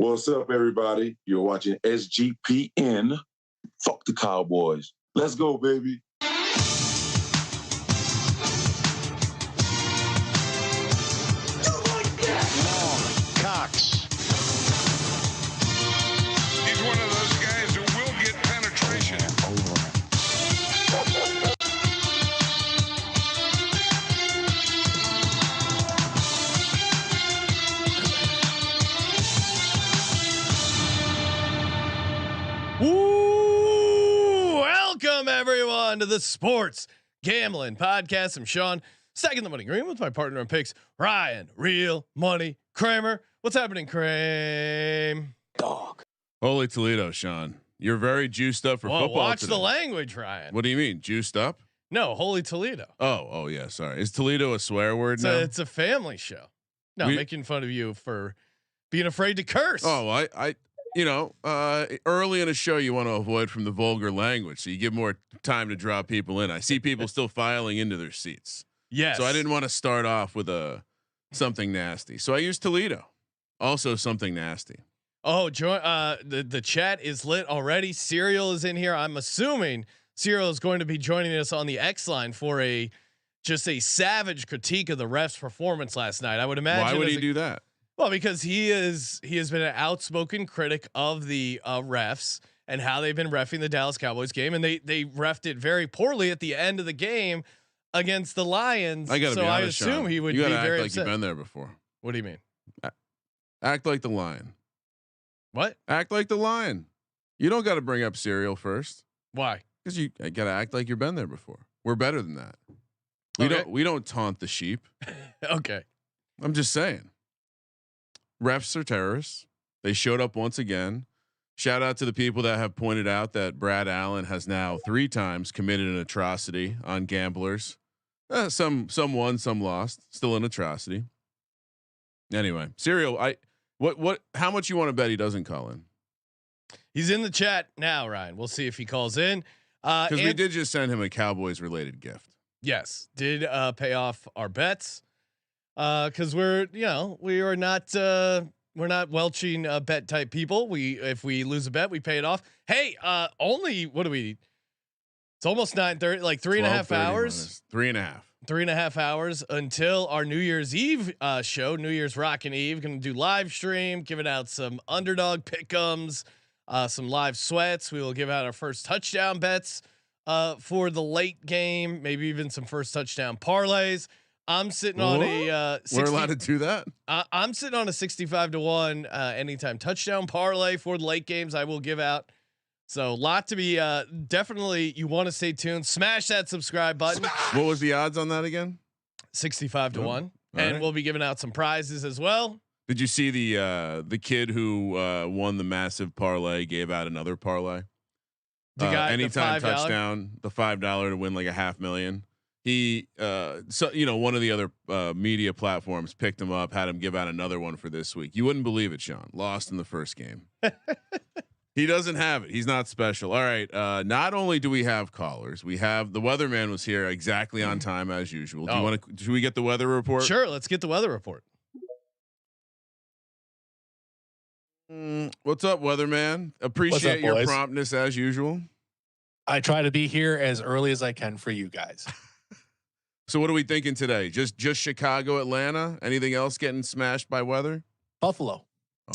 What's up, everybody? You're watching SGPN. Fuck the Cowboys. Let's go, baby. Cox. He's one of those guys who will get penetration. Woo! Welcome everyone to the Sports Gambling Podcast. I'm Sean, second the money green with my partner in picks, Ryan, Real Money Kramer. What's happening, Kramer? Dog. Holy Toledo, Sean. You're very juiced up for football. Watch today. the language, Ryan. What do you mean, juiced up? No, Holy Toledo. Oh yeah. Sorry. Is Toledo a swear word now? It's a family show. No, I'm making fun of you for being afraid to curse. Oh, I early in a show you want to avoid from the vulgar language, so you give more time to draw people in. I see people still filing into their seats. Yes. So I didn't want to start off with something nasty. So I used Toledo. Also something nasty. Oh, join the chat is lit already. Serial is in here. I'm assuming Serial is going to be joining us on the X line for just a savage critique of the refs' performance last night. I would imagine. Why would he do that? Well, because he has been an outspoken critic of the refs and how they've been reffing the Dallas Cowboys game, and they refed it very poorly at the end of the game against the Lions. I gotta be honest, I assume Sean, he would you be gotta very act like upset. you've been there before. What do you mean? Act like the Lion. What? Act like the Lion. You don't got to bring up cereal first. Why? Because you got to act like you've been there before. We're better than that. We don't taunt the sheep. Okay. I'm just saying. Refs are terrorists. They showed up once again. Shout out to the people that have pointed out that Brad Allen has now 3 times committed an atrocity on gamblers. Some won, some lost. Still an atrocity. Anyway, Serial. How much you want to bet he doesn't call in? He's in the chat now, Ryan. We'll see if he calls in. Because we did just send him a Cowboys related gift. Yes, did pay off our bets. Because we're not welching bet type people. If we lose a bet, we pay it off. Hey, only what do we? It's almost 9:30, like 3.5 hours. 3.5. 3.5 hours until our New Year's Eve show, New Year's Rockin' Eve. Going to do live stream, giving out some underdog pick'ems, some live sweats. We will give out our first touchdown bets for the late game, maybe even some first touchdown parlays. I'm sitting on a. We're allowed to do that. I'm sitting on a 65-1 anytime touchdown parlay for the late games. I will give out. So lot to be definitely. You want to stay tuned. Smash that subscribe button. What was the odds on that again? 65-1, and right. We'll be giving out some prizes as well. Did you see the kid who won the massive parlay gave out another parlay? The guy, anytime the $5. touchdown, the $5 to win like $500,000. He, one of the other media platforms picked him up, had him give out another one for this week. You wouldn't believe it, Sean. Lost in the first game. He doesn't have it. He's not special. All right. Not only do we have callers, we have the weatherman was here exactly on time as usual. Do you want to? Should we get the weather report? Sure. Let's get the weather report. What's up, weatherman? Appreciate your promptness as usual. I try to be here as early as I can for you guys. So what are we thinking today? Just Chicago, Atlanta? Anything else getting smashed by weather? Buffalo.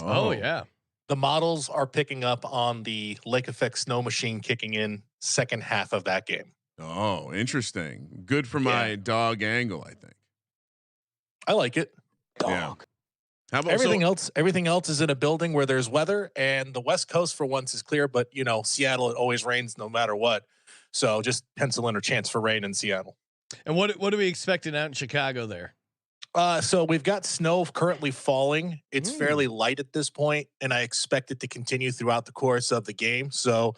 Oh yeah. The models are picking up on the lake effect snow machine kicking in second half of that game. Oh, interesting. Good for my dog angle, I think. I like it. Dog. Yeah. How about everything else is in a building where there's weather, and the West Coast for once is clear, but Seattle, it always rains no matter what. So just pencil in a chance for rain in Seattle. And what are we expecting out in Chicago there? So we've got snow currently falling. It's fairly light at this point, and I expect it to continue throughout the course of the game. So,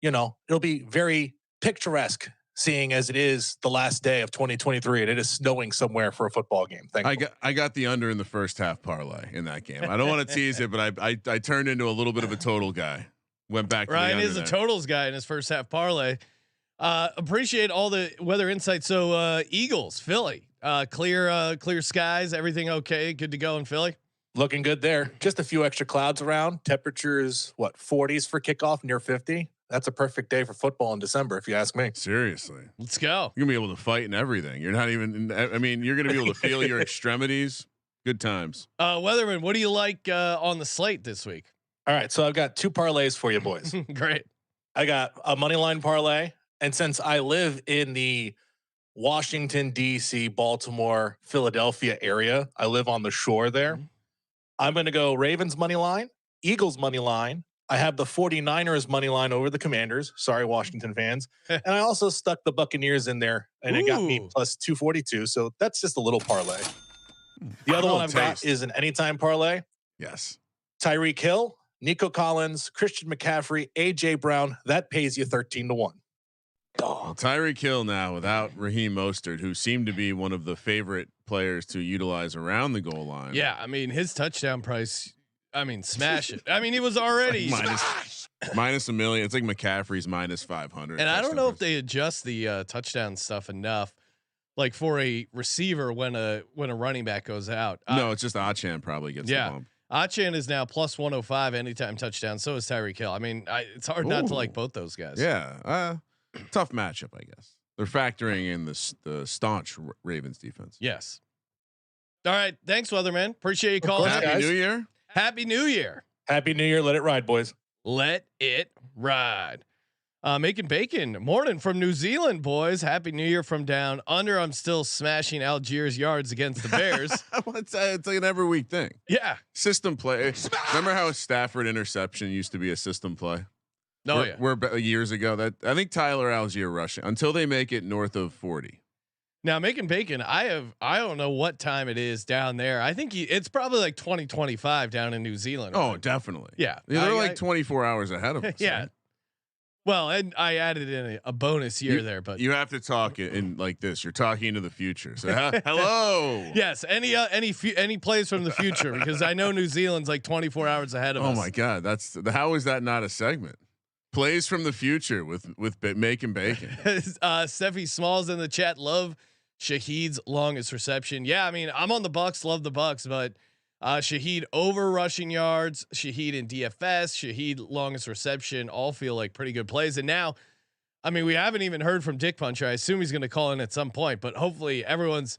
it'll be very picturesque seeing as it is the last day of 2023 and it is snowing somewhere for a football game. I got the under in the first half parlay in that game. I don't want to tease it, but I turned into a little bit of a total guy. Went back to Ryan is a totals guy in his first half parlay. Appreciate all the weather insights. So Eagles, Philly, clear skies, everything okay, good to go in Philly. Looking good there. Just a few extra clouds around. Temperatures, 40s for kickoff, near 50. That's a perfect day for football in December, if you ask me. Seriously, Let's go. you're gonna be able to fight and everything. You're not even. I mean, you're gonna be able to feel your extremities. Good times. Weatherman, what do you like on the slate this week? All right, so I've got 2 parlays for you boys. Great. I got a money line parlay, and since I live in the Washington, D.C., Baltimore, Philadelphia area, I live on the shore there. I'm going to go Ravens money line, Eagles money line. I have the 49ers money line over the Commanders. Sorry, Washington fans. And I also stuck the Buccaneers in there, and it got me plus 242. So that's just a little parlay. The other one I've got is an anytime parlay. Yes. Tyreek Hill, Nico Collins, Christian McCaffrey, AJ Brown. That pays you 13-1. Well, Tyreek Hill now without Raheem Mostert, who seemed to be one of the favorite players to utilize around the goal line. Yeah, I mean his touchdown price. I mean, smash it. I mean, he was already minus $1 million. It's like McCaffrey's minus 500. And I don't know if they adjust the touchdown stuff enough, like for a receiver when a running back goes out. No, it's just Achan probably gets the bump. Achan is now plus 105 anytime touchdown. So is Tyreek Hill. I mean, it's hard not to like both those guys. Yeah. Tough matchup, I guess. They're factoring in the staunch Ravens defense. Yes. All right. Thanks, Weatherman. Appreciate you calling. Happy New Year. Happy New Year. Happy New Year. Let it ride, boys. Let it ride. Making bacon. Morning from New Zealand, boys. Happy New Year from down under. I'm still smashing Algiers yards against the Bears. It's an every week thing. Yeah. System play. Remember how a Stafford interception used to be a system play? No, we're years ago. That I think Tyler Algier rushing until they make it north of 40. Now making bacon, I don't know what time it is down there. I think it's probably like 2025 down in New Zealand. Oh, right? definitely. Yeah. They're like 24 hours ahead of us. Yeah. Right? Well, and I added in a bonus year there, but you have to talk in like this. You're talking into the future. So hello. Yes. Any plays from the future, because I know New Zealand's like 24 hours ahead of us. Oh my God. How is that not a segment? Plays from the future with making bacon. Steffi Smalls in the chat. Love Shaheed's longest reception. Yeah, I mean, I'm on the Bucks. Love the Bucks, but Shaheed over rushing yards, Shaheed in DFS, Shaheed longest reception, all feel like pretty good plays. And now, I mean, we haven't even heard from Dick Puncher. I assume he's going to call in at some point, but hopefully everyone's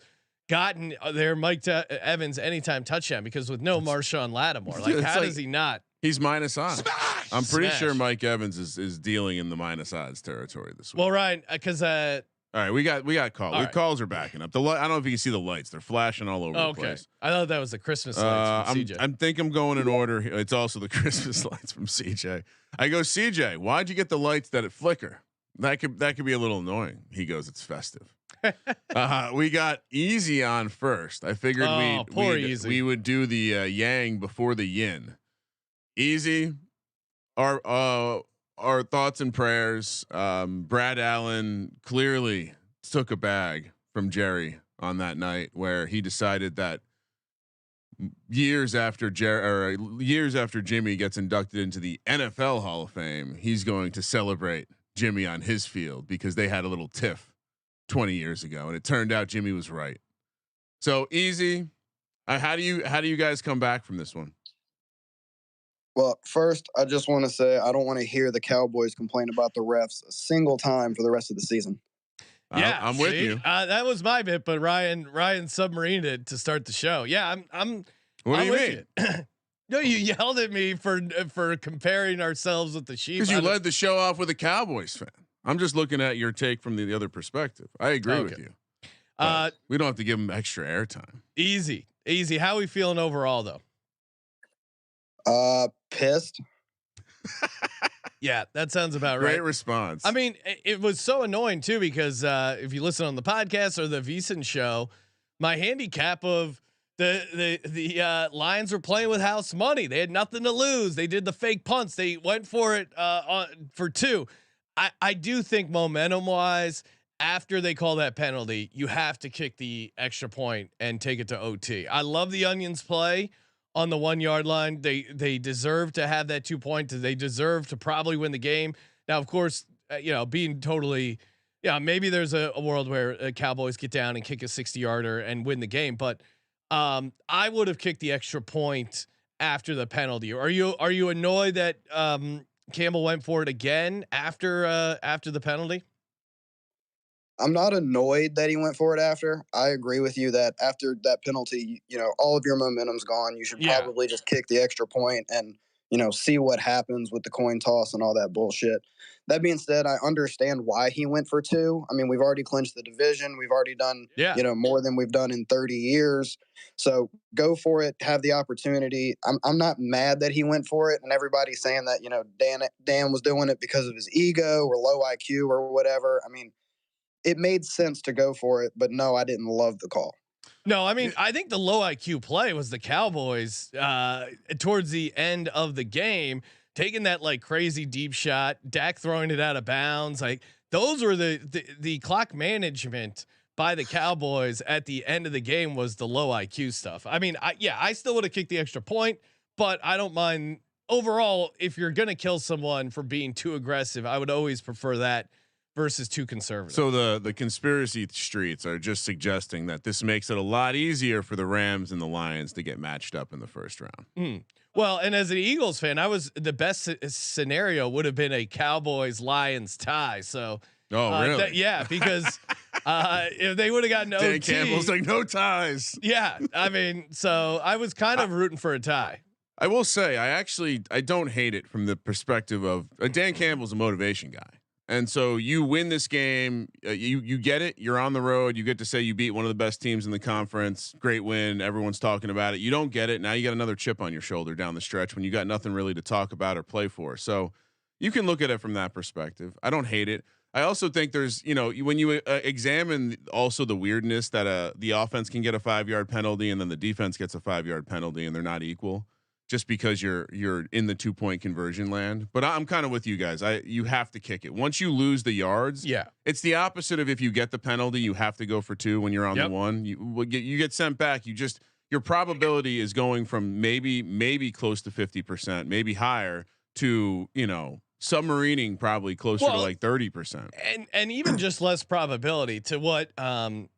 gotten their Mike Evans anytime touchdown, because with no Marshawn Lattimore, like how does he not? He's minus odds. I'm pretty sure Mike Evans is dealing in the minus odds territory this week. Well, Ryan, because all right, we got calls. The right. calls are backing up. I don't know if you can see the lights. They're flashing all over the place. I thought that was the Christmas lights from CJ. I'm going in order. It's also the Christmas lights from CJ. I go, CJ, why'd you get the lights that flicker? That could be a little annoying. He goes, it's festive. We got Easy on first. I figured we would do the yang before the yin. Easy. Our thoughts and prayers. Brad Allen clearly took a bag from Jerry on that night where he decided that years after Jimmy gets inducted into the NFL Hall of Fame, he's going to celebrate Jimmy on his field because they had a little tiff 20 years ago, and it turned out Jimmy was right. So Easy. How do you guys come back from this one? Well, first, I just want to say I don't want to hear the Cowboys complain about the refs a single time for the rest of the season. Yeah, I'm with you. That was my bit, but Ryan submarined it to start the show. Yeah, I'm. What do you mean? No, you yelled at me for comparing ourselves with the Chiefs. Because you led the show off with a Cowboys fan. I'm just looking at your take from the other perspective. I agree with you. We don't have to give them extra airtime. Easy. How are we feeling overall, though? Pissed. Yeah, that sounds about right. Great response. I mean, it was so annoying too, because if you listen on the podcast or the VSiN show, my handicap of the Lions were playing with house money. They had nothing to lose. They did the fake punts. They went for it for 2. I do think momentum wise, after they call that penalty, you have to kick the extra point and take it to OT. I love the Onions play on the 1 yard line. They deserve to have that 2 points. They deserve to probably win the game. Now, of course, being totally, maybe there's a world where Cowboys get down and kick a 60 yarder and win the game. But I would have kicked the extra point after the penalty. Are you annoyed that Campbell went for it again after the penalty? I'm not annoyed that he went for it after. I agree with you that after that penalty, all of your momentum's gone. You should probably just kick the extra point and, see what happens with the coin toss and all that bullshit. That being said, I understand why he went for 2. I mean, we've already clinched the division. We've already done, more than we've done in 30 years. So go for it. Have the opportunity. I'm not mad that he went for it. And everybody's saying that, Dan was doing it because of his ego or low IQ or whatever. I mean, it made sense to go for it, but no, I didn't love the call. No, I mean, I think the low IQ play was the Cowboys towards the end of the game, taking that like crazy deep shot, Dak throwing it out of bounds. Like those were the clock management by the Cowboys at the end of the game was the low IQ stuff. I mean, I still would have kicked the extra point, but I don't mind overall. If you're going to kill someone for being too aggressive, I would always prefer that versus too conservative. So the conspiracy streets are just suggesting that this makes it a lot easier for the Rams and the Lions to get matched up in the first round. Well, and as an Eagles fan, the best scenario would have been a Cowboys Lions tie. So, really? Because if they would have gotten Dan OT, Campbell's like no ties. Yeah, I mean, so I was kind of rooting for a tie. I will say, I don't hate it from the perspective of Dan Campbell's a motivation guy. And so you win this game, you get it. You're on the road. You get to say you beat one of the best teams in the conference. Great win. Everyone's talking about it. You don't get it. Now you got another chip on your shoulder down the stretch when you got nothing really to talk about or play for. So you can look at it from that perspective. I don't hate it. I also think there's, when you examine also the weirdness that the offense can get a 5-yard penalty and then the defense gets a 5-yard penalty and they're not equal. Just because you're in the 2-point conversion land. But I'm kind of with you guys. You have to kick it. Once you lose the yards, it's the opposite of if you get the penalty, you have to go for 2 when you're on the 1. You get sent back. Your probability is going from maybe close to 50%, maybe higher to, submarining probably closer to like 30%. And even just less probability to what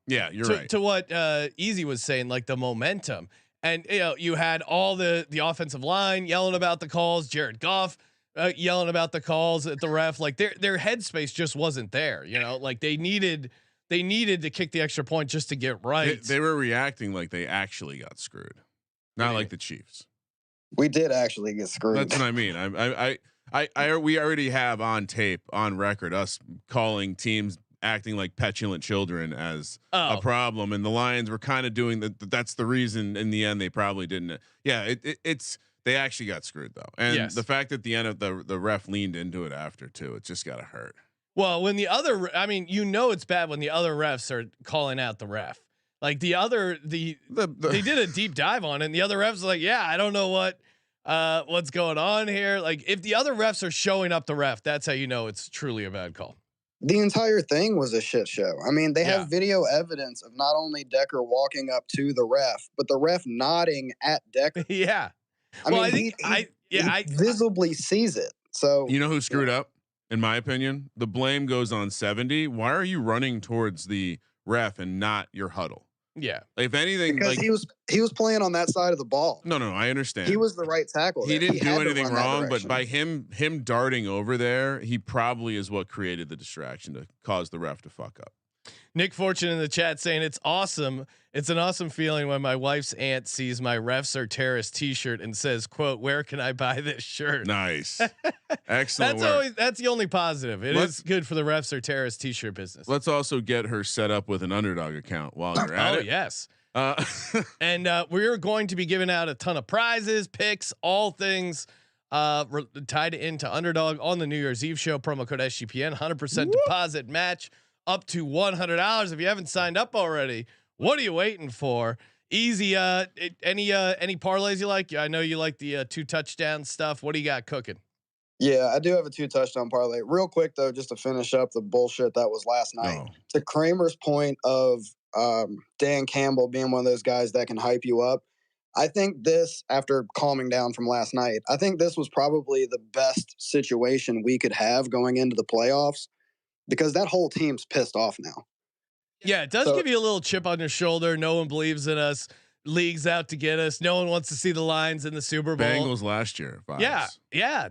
you're right. To what Easy was saying, like the momentum. And you had all the offensive line yelling about the calls, Jared Goff yelling about the calls at the ref. Like their headspace just wasn't there. Like they needed to kick the extra point just to get right. They were reacting like they actually got screwed, not like the Chiefs. We did actually get screwed. That's what I mean. We already have on tape, on record, us calling teams acting like petulant children as a problem, and the Lions were kind of doing that. That's the reason in the end they probably didn't. Yeah, it's they actually got screwed though, and the fact that the end of the ref leaned into it after too, it just gotta hurt. Well, when it's bad when the other refs are calling out the ref. Like they did a deep dive on it, and the other refs are like, I don't know what's going on here. Like if the other refs are showing up the ref, that's how you know it's truly a bad call. The entire thing was a shit show. I mean, they have video evidence of not only Decker walking up to the ref, but the ref nodding at Decker. I visibly sees it. So you know who screwed up? In my opinion, the blame goes on 70. Why are you running towards the ref and not your huddle? Yeah. If anything, because he was playing on that side of the ball. No, I understand. He was the right tackle. He didn't do anything wrong, but by him darting over there, he probably is what created the distraction to cause the ref to fuck up. Nick Fortune in the chat saying it's awesome. It's an awesome feeling when my wife's aunt sees my refs are terrorist t-shirt and says, quote, where can I buy this shirt? Nice. Excellent. That's the only positive. It is good for the refs are terrorist t-shirt business. Let's also get her set up with an Underdog account while you're at it. Oh yes. And we're going to be giving out a ton of prizes, picks, all things tied into Underdog on the New Year's Eve show. Promo code SGPN, 100% deposit match up to $100. If you haven't signed up already, what are you waiting for? Easy. Any parlays you like? I know you like the 2 touchdown stuff. What do you got cooking? Yeah, I do have a 2 touchdown parlay. Real quick though, just to finish up the bullshit that was last night. To Kramer's point of Dan Campbell being one of those guys that can hype you up. I think this, after calming down from last night, I think this was probably the best situation we could have going into the playoffs. Because that whole team's pissed off now. Yeah, it does give you a little chip on your shoulder. No one believes in us. leagues out to get us. No one wants to see the Lions in the Super Bowl. Bengals last year. Vibes. Yeah.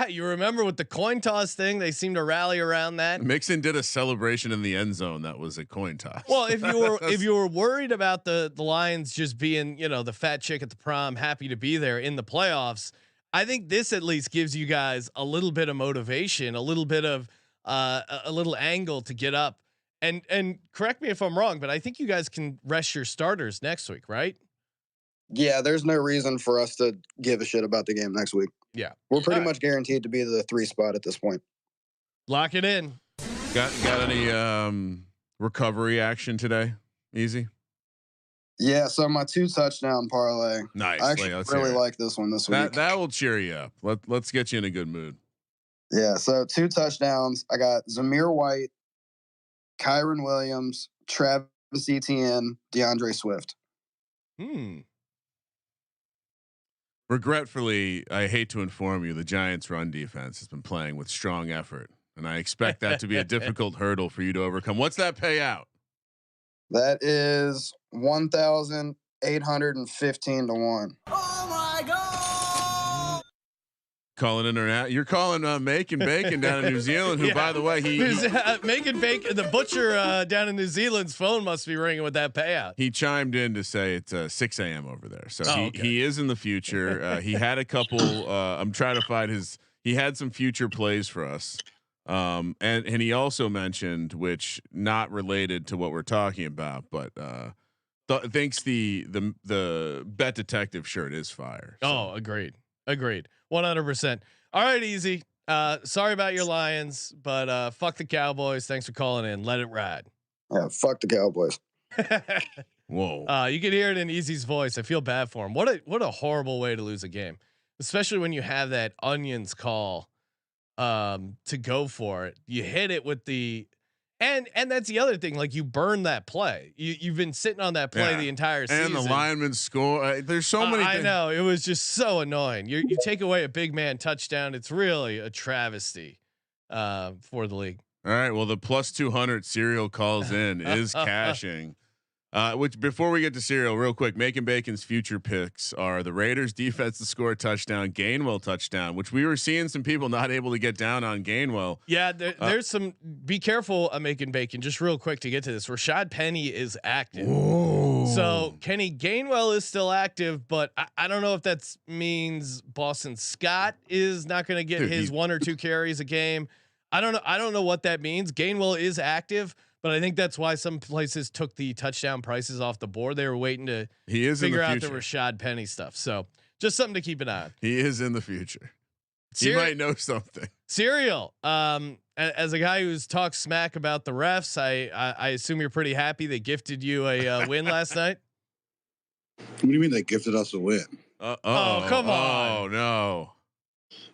You remember with the coin toss thing, they seem to rally around that. Mixon did a celebration in the end zone. That was a coin toss. Well, if you were worried about the Lions just being, the fat chick at the prom, happy to be there in the playoffs, I think this at least gives you guys a little bit of motivation, a little bit of a little angle to get up. And correct me if I'm wrong, but I think you guys can rest your starters next week, right? Yeah, there's no reason for us to give a shit about the game next week. Yeah, we're pretty much guaranteed to be the 3 spot at this point. Lock it in. Got any recovery action today? Easy. Yeah, so my 2 touchdown parlay. Nice. I actually really like this one this week. That will cheer you up. Let's get you in a good mood. Yeah, so 2 touchdowns. I got Zamir White, Kyron Williams, Travis Etienne, DeAndre Swift. Regretfully, I hate to inform you, the Giants' run defense has been playing with strong effort, and I expect that to be a difficult hurdle for you to overcome. What's that payout? That is 1,815 to 1. Oh my God! Calling in or out? You're calling Making Bacon down in New Zealand, who, by the way, Making Bacon, the butcher down in New Zealand's phone must be ringing with that payout. He chimed in to say it's 6 a.m. over there, so okay. he is in the future. He had a couple. I'm trying to find his. He had some future plays for us, and he also mentioned, which not related to what we're talking about, but thinks the Bet Detective shirt is fire. So. Oh, agreed. 100%. All right, easy. Sorry about your Lions, but fuck the Cowboys. Thanks for calling in. Let it ride. Yeah, fuck the Cowboys. Whoa. You can hear it in Easy's voice. I feel bad for him. What a horrible way to lose a game, especially when you have that onions call to go for it. You hit it with the and that's the other thing. Like you burn that play. You've been sitting on that play the entire season. And the linemen score. There's so many. I know it was just so annoying. You take away a big man touchdown. It's really a travesty for the league. All right. Well, the plus 200 serial calls in is cashing. Which before we get to serial, real quick, Making Bacon's future picks are the Raiders defense to score a touchdown, Gainwell touchdown, which we were seeing some people not able to get down on Gainwell. Yeah, there's some. Be careful, Making Bacon. Just real quick to get to this, Rashad Penny is active. Ooh. So Kenny Gainwell is still active, but I don't know if that means Boston Scott is not going to get his 1 or 2 carries a game. I don't know what that means. Gainwell is active. But I think that's why some places took the touchdown prices off the board. They were waiting to figure out the Rashad Penny stuff. So just something to keep an eye on. He is in the future. He might know something. Serial. As a guy who's talked smack about the refs, I assume you're pretty happy they gifted you a win last night. What do you mean they gifted us a win? Oh, come on. Oh no.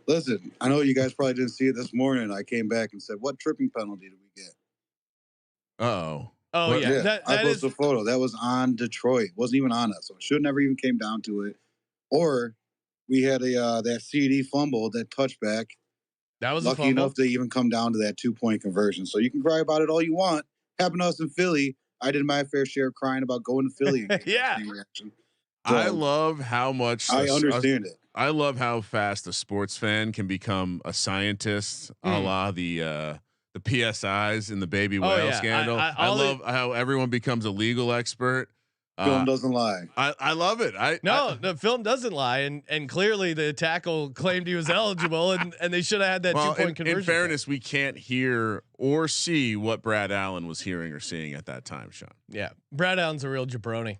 Listen, I know you guys probably didn't see it this morning. I came back and said, "What tripping penalty did we get?" Oh yeah. That I is posted a photo that was on Detroit. Wasn't even on us, so it should never even came down to it. Or we had that CD fumble, that touchback. That was lucky enough to even come down to that 2-point conversion. So you can cry about it all you want. Happened to us in Philly. I did my fair share of crying about going to Philly. Yeah. So, I love how much I understand it. I love how fast a sports fan can become a scientist, a la the PSIs in the baby whale scandal. I love how everyone becomes a legal expert. Film doesn't lie. I love it. The film doesn't lie, and clearly the tackle claimed he was eligible, and they should have had that 2-point conversion. In fairness, we can't hear or see what Brad Allen was hearing or seeing at that time, Sean. Yeah, Brad Allen's a real jabroni.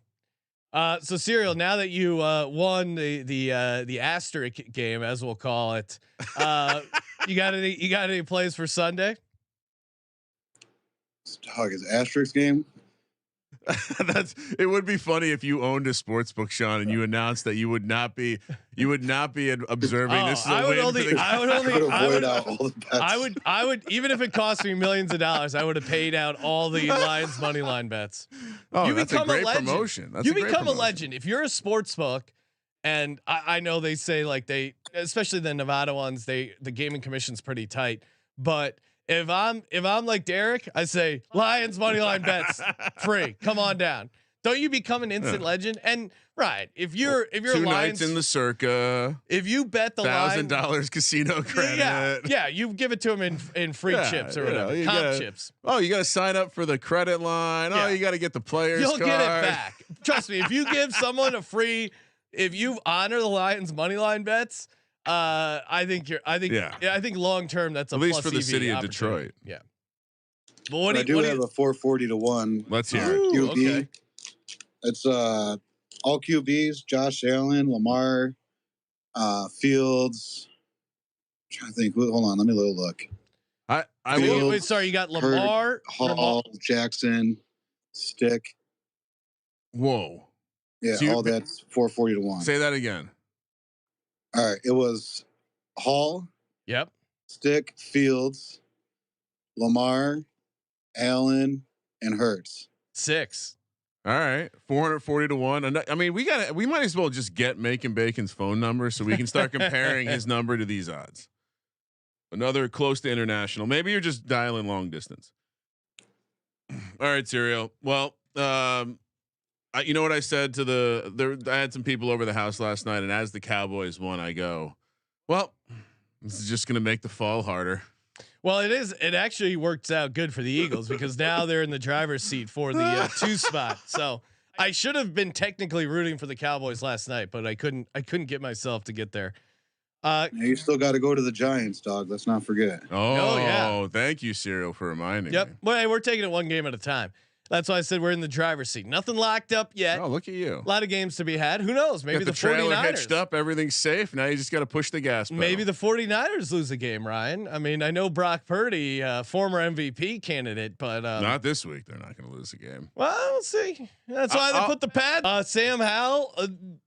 So Serial, now that you won the asterisk game, as we'll call it, you got any plays for Sunday? Dog, is asterisk game. It would be funny if you owned a sports book, Sean, and you announced that you would not be observing. This is a win for the I would even if it cost me millions of dollars, I would have paid out all the Lions money line bets. Oh, you that's become a great legend. promotion. You become a legend if you're a sports book. And I know they say like especially the Nevada ones, the gaming commission's pretty tight, but if I'm like Derek, I say Lions money line bets free. Come on down. Don't you become an instant legend? And if you're 2 Lions, nights in the Circa, if you bet the $1,000 casino credit, yeah, you give it to them in free chips or whatever, chips. Oh, you got to sign up for the credit line. Yeah. Oh, you got to get the players. You'll card. get it back. Trust me. If you give someone a free, if you honor the Lions money line bets, I think long term that's a at least plus for the EV city of opportunity. Detroit. Yeah. But what I do have a 440 to 1. Let's hear it. Ooh, QB. okay. It's all QBs: Josh Allen, Lamar, Fields. I'm trying to think. Hold on, let me look. I Wait, sorry, you got Lamar, Hall, Jackson, Stick. Whoa. Yeah, So all that's 440 to 1. Say that again. All right, it was Hall, Yep. Stick, Fields, Lamar, Allen, and Hurts. 6. All right, 440 to 1. I mean, we might as well just get Making Bacon's phone number so we can start comparing his number to these odds. Another close to international. Maybe you're just dialing long distance. All right, Serial. Well, you know what I said to I had some people over the house last night, and as the Cowboys won, I go, well, this is just going to make the fall harder. Well, it is. It actually works out good for the Eagles because now they're in the driver's seat for the 2 spot. So I should have been technically rooting for the Cowboys last night, but I couldn't get myself to get there. You still got to go to the Giants, dog. Let's not forget. Oh, yeah. Thank you, Serial, for reminding Yep. me. Well, hey, we're taking it one game at a time. That's why I said we're in the driver's seat. Nothing locked up yet. Oh, look at you. A lot of games to be had. Who knows? Maybe Got the trailer 49ers. hitched up. Everything's safe. Now you just got to push the gas pedal. Maybe the 49ers lose a game, Ryan. I mean, I know Brock Purdy, former MVP candidate, but not this week. They're not going to lose a game. well, we'll see. That's why they put the pad. Sam Howell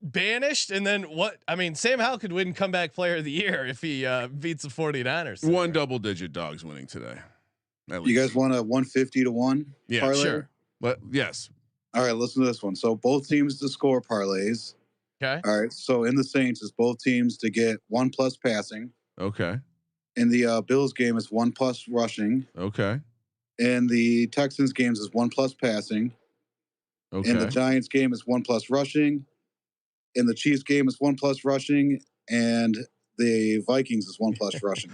banished, and then what? I mean, Sam Howell could win comeback player of the year if he beats the 49ers. One double-digit dogs winning today. You guys want a 150 to 1? Yeah, parlay? Sure. But yes. All right, listen to this one. So both teams to score parlays. Okay. All right. So in the Saints is both teams to get 1+ passing. Okay. In the Bills game is 1+ rushing. Okay. In the Texans games is 1+ passing. Okay. In the Giants game is 1+ rushing. In the Chiefs game is 1+ rushing, and the Vikings is 1+ rushing.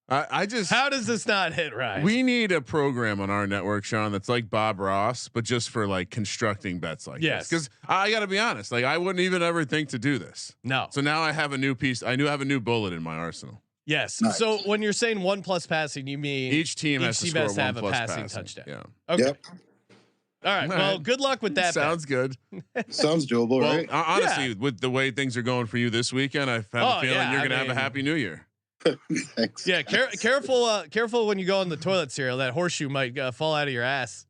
I just How does this not hit, Ryan? we need a program on our network, Sean, that's like Bob Ross, but just for like constructing bets like Yes. this. Because I got to be honest, like I wouldn't even ever think to do this. No. So now I have a new piece. I have a new bullet in my arsenal. Yes. Nice. So when you're saying 1+ passing, you mean Each team has to score has to have a 1+ passing touchdown. Yeah. Okay. Yep. All right. All Well, right. good luck with that. Sounds good. Sounds doable, Well, right? honestly, with the way things are going for you this weekend, I have a feeling yeah, you're I going to have a mean- happy New Year. Thanks. Yeah, careful when you go on the toilet, Serial. That horseshoe might fall out of your ass.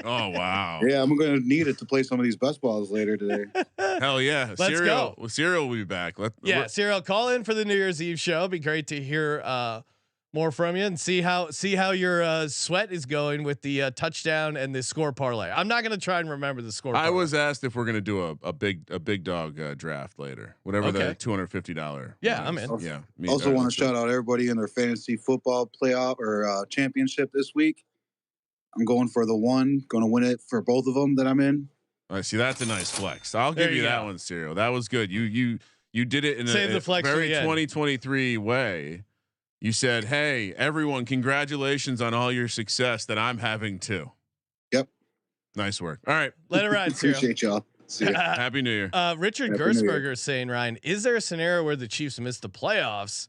Oh wow! Yeah, I'm going to need it to play some of these best balls later today. Hell yeah! Let's go. Well, Serial will be back. Yeah, Serial, call in for the New Year's Eve show. It'd be great to hear more from you and see how your sweat is going with the touchdown and the score parlay. I'm not gonna try and remember the score. I parlay. was asked if we're gonna do a big dog draft later, whatever the Okay. $250. Yeah, I'm in. Yeah. Also want to shout out everybody in their fantasy football playoff or championship this week. I'm going for the one, going to win it for both of them that I'm in. I see. That's a nice flex. I'll There give you you that go. one, Serial. That was good. You did it in Save the a flex for very the end. 2023 way. You said, "Hey, everyone, congratulations on all your success that I'm having too." Yep. Nice work. All right. Let it ride, Serial. Appreciate y'all. See ya. Happy New Year. Richard Happy New Year. Gersberger is saying, Ryan, is there a scenario where the Chiefs miss the playoffs,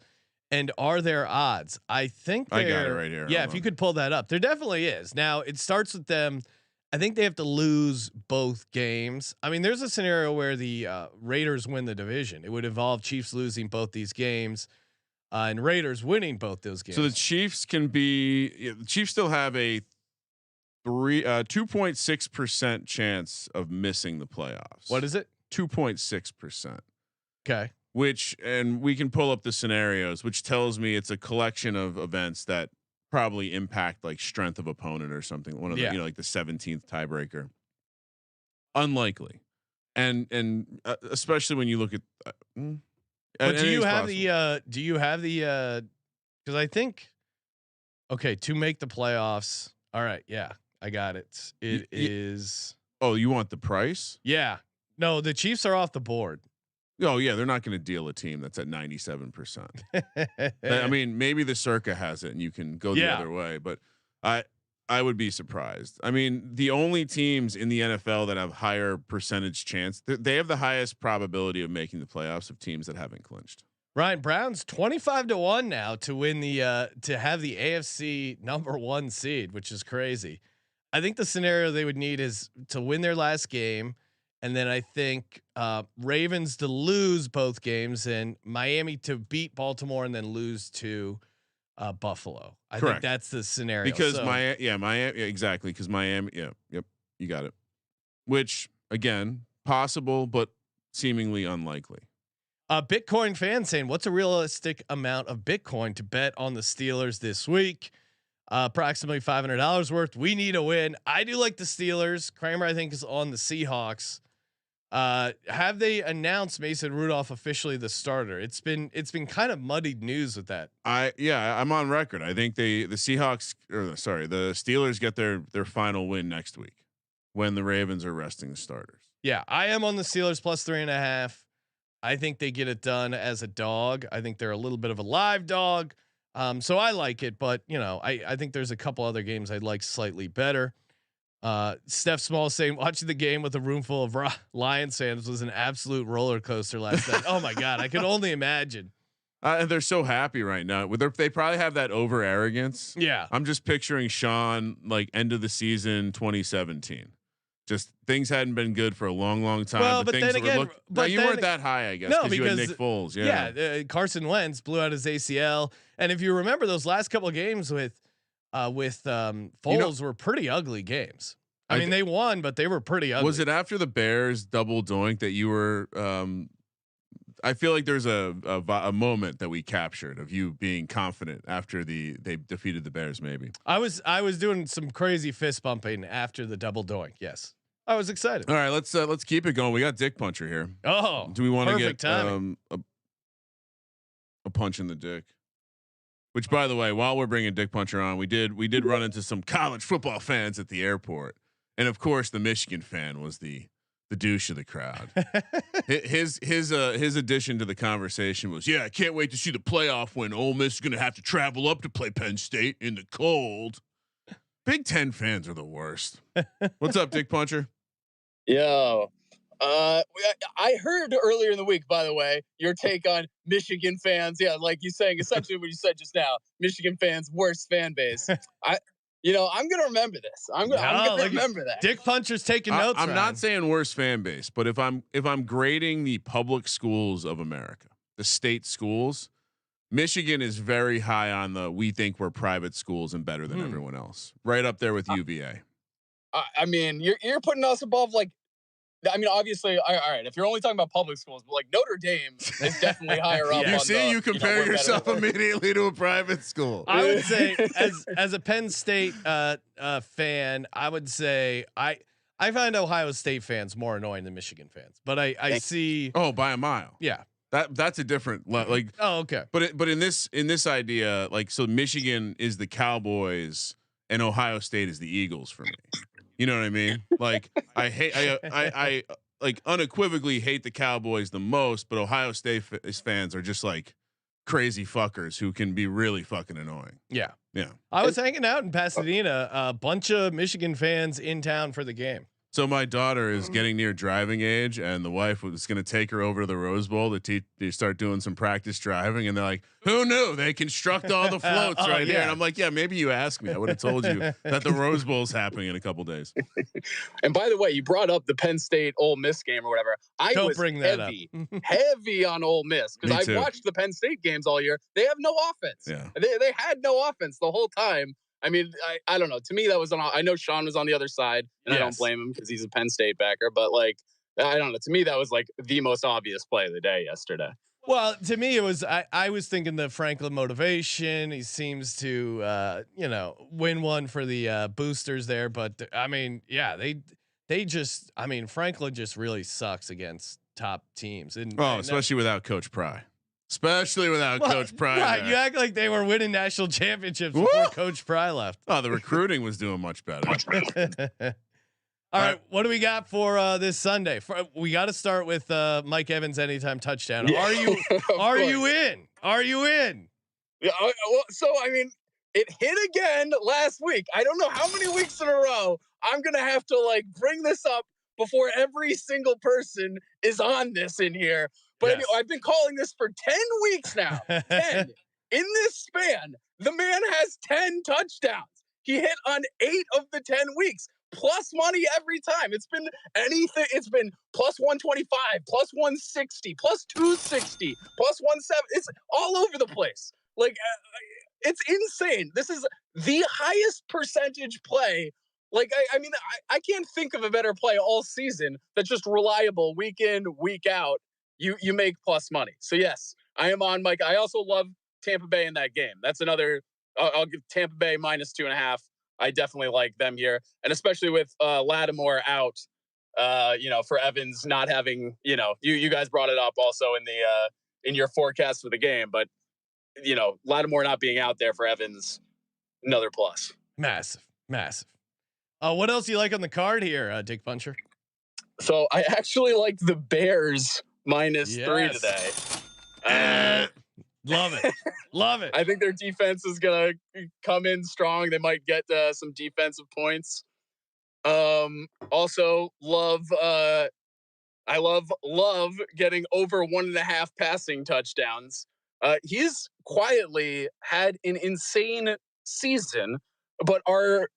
and are there odds? I think I got it there- right here. Yeah, Hold if you on. could pull that up, there definitely is. Now it starts with them. I think they have to lose both games. I mean, there's a scenario where the Raiders win the division. It would involve Chiefs losing both these games and Raiders winning both those games. So the Chiefs can be. The Chiefs still have a 2.6% chance of missing the playoffs. What is it? 2.6%. Okay. Which, and we can pull up the scenarios, which tells me it's a collection of events that probably impact like strength of opponent or something. One of the, like the 17th tiebreaker. Unlikely, and especially when you look at. But do you have the? Do you have the? Because I think. Okay, to make the playoffs. All right. Yeah, I got it. It is. Oh, you want the price? Yeah. No, the Chiefs are off the board. Oh yeah, they're not going to deal a team that's at 97%. I mean, maybe the Circa has it, and you can go the other way. But I would be surprised. I mean, the only teams in the NFL that have higher percentage chance, they have the highest probability of making the playoffs of teams that haven't clinched. Ryan, Brown's 25-1 now to win the to have the AFC #1 seed, which is crazy. I think the scenario they would need is to win their last game, and then I think Ravens to lose both games, and Miami to beat Baltimore and then lose to Buffalo. I think that's the scenario. Because Miami, exactly. Because Miami, yep, you got it. Which again, possible, but seemingly unlikely. Bitcoin fan saying, what's a realistic amount of Bitcoin to bet on the Steelers this week? Approximately $500 worth. We need a win. I do like the Steelers. Kramer, I think, is on the Seahawks. Have they announced Mason Rudolph officially the starter? It's been kind of muddied news with that. I'm on record. I think the Steelers get their final win next week when the Ravens are resting the starters. Yeah, I am on the Steelers plus 3.5. I think they get it done as a dog. I think they're a little bit of a live dog. So I like it, but I think there's a couple other games I'd like slightly better. Steph Small saying watching the game with a room full of Lions fans was an absolute roller coaster last night. Oh my God. I can only imagine. They're so happy right now. They probably have that over arrogance. Yeah. I'm just picturing Sean like end of the season 2017. Just things hadn't been good for a long time. Well, but things then again, you weren't that high, I guess. No, because you had Nick Foles. Carson Wentz blew out his ACL, and if you remember those last couple of games with Foles were pretty ugly games. I mean, they won, but they were pretty ugly. Was it after the Bears double doink that you were? I feel like there's a moment that we captured of you being confident after they defeated the Bears. Maybe I was doing some crazy fist bumping after the double doink. Yes, I was excited. All right, let's keep it going. We got Dick Puncher here. Oh, do we want to get a punch in the dick? Which, by the way, while we're bringing Dick Puncher on, we did run into some college football fans at the airport, and of course, the Michigan fan was the douche of the crowd. his addition to the conversation was, I can't wait to see the playoff when Ole Miss is going to have to travel up to play Penn State in the cold. Big Ten fans are the worst. What's up, Dick Puncher? Yo, I heard earlier in the week, by the way, your take on Michigan fans. Yeah, like you saying essentially what you said just now. Michigan fans, worst fan base. I'm gonna remember this. I'm gonna remember that. Dick Puncher's taking notes. I'm not saying worst fan base, but if I'm grading the public schools of America, the state schools, Michigan is very high on the we think we're private schools and better than everyone else. Right up there with UVA. I mean, you're putting us above obviously, all right. If you're only talking about public schools, but like Notre Dame is definitely higher up. You compare yourself immediately to a private school. I would say, as a Penn State fan, I would say I find Ohio State fans more annoying than Michigan fans. But I see by a mile. Yeah, that's a different like. Oh, okay. But in this idea, like, so Michigan is the Cowboys and Ohio State is the Eagles for me. You know what I mean? Like I like unequivocally hate the Cowboys the most, but Ohio State fans are just like crazy fuckers who can be really fucking annoying. Yeah. Yeah. I was hanging out in Pasadena, a bunch of Michigan fans in town for the game. So my daughter is getting near driving age, and the wife was going to take her over to the Rose Bowl to start doing some practice driving. And they're like, "Who knew they construct all the floats right here?" And I'm like, "Yeah, maybe you asked me. I would have told you that the Rose Bowl is happening in a couple days." And by the way, you brought up the Penn State Ole Miss game or whatever. Don't was bring that heavy on Ole Miss because I watched the Penn State games all year. They have no offense. Yeah, they had no offense the whole time. I mean, I don't know. To me, that was I know Sean was on the I don't blame him because he's a Penn State backer. But like, I don't know. To me, that was like the most obvious play of the day yesterday. Well, to me, it was. I was thinking the Franklin motivation. He seems to, win one for the boosters there. But I mean, yeah, they just. I mean, Franklin just really sucks against top teams. Especially without Coach Pry. Especially without Coach Pry. Right, you act like they were winning national championships before Coach Pry left. Oh, the recruiting was doing much better. All right, what do we got for this Sunday? We got to start with Mike Evans anytime touchdown. Yeah, Are you in? Are you in? Yeah. Well, so I mean, it hit again last week. I don't know how many weeks in a row I'm gonna have to like bring this up before every single person is on this in here. But Yes. anyway, I've been calling this for 10 weeks now. 10. In this span, the man has 10 touchdowns. He hit on 8 of the 10 weeks. Plus money every time. It's been anything. It's been plus 125, plus 160, plus 260, plus 170. It's all over the place. Like, it's insane. This is the highest percentage play. Like, I mean, I can't think of a better play all season that's just reliable week in, week out. You make plus money. So yes, I am on Mike. I also love Tampa Bay in that game. That's another. I'll give Tampa Bay minus 2.5. I definitely like them here, and especially with Lattimore out. For Evans not having. You guys brought it up also in your forecast for the game, but Lattimore not being out there for Evans, another plus. Massive. What else do you like on the card here, Dick Puncher? So I actually like the Bears minus 3 today. Love it. I think their defense is gonna come in strong. They might get some defensive points. Also love. I love getting over 1.5 passing touchdowns. He's quietly had an insane season, but our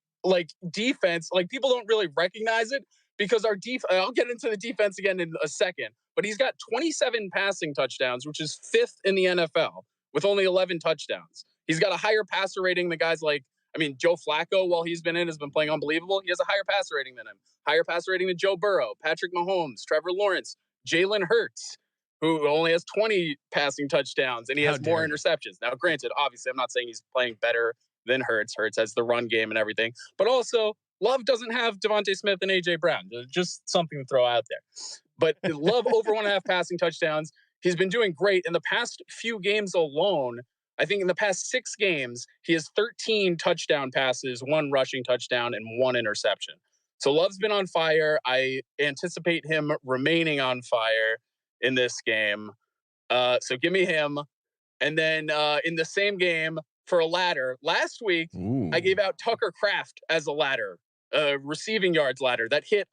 defense, people don't really recognize it because our I'll get into the defense again in a second, but he's got 27 passing touchdowns, which is 5th in the NFL with only 11 touchdowns. He's got a higher passer rating than guys Joe Flacco, while he's been in, has been playing unbelievable. He has a higher passer rating than him. Higher passer rating than Joe Burrow, Patrick Mahomes, Trevor Lawrence, Jalen Hurts, who only has 20 passing touchdowns, and he has more interceptions. Now, granted, obviously, I'm not saying he's playing better than Hurts. Hurts has the run game and everything. But also, Love doesn't have Devontae Smith and A.J. Brown. Just something to throw out there. But Love over 1.5 passing touchdowns. He's been doing great. In the past few games alone, I think in the past 6 games, he has 13 touchdown passes, 1 rushing touchdown, and 1 interception. So Love's been on fire. I anticipate him remaining on fire in this game. So give me him. And then in the same game for a ladder, last week, I gave out Tucker Kraft as a ladder, receiving yards ladder that hit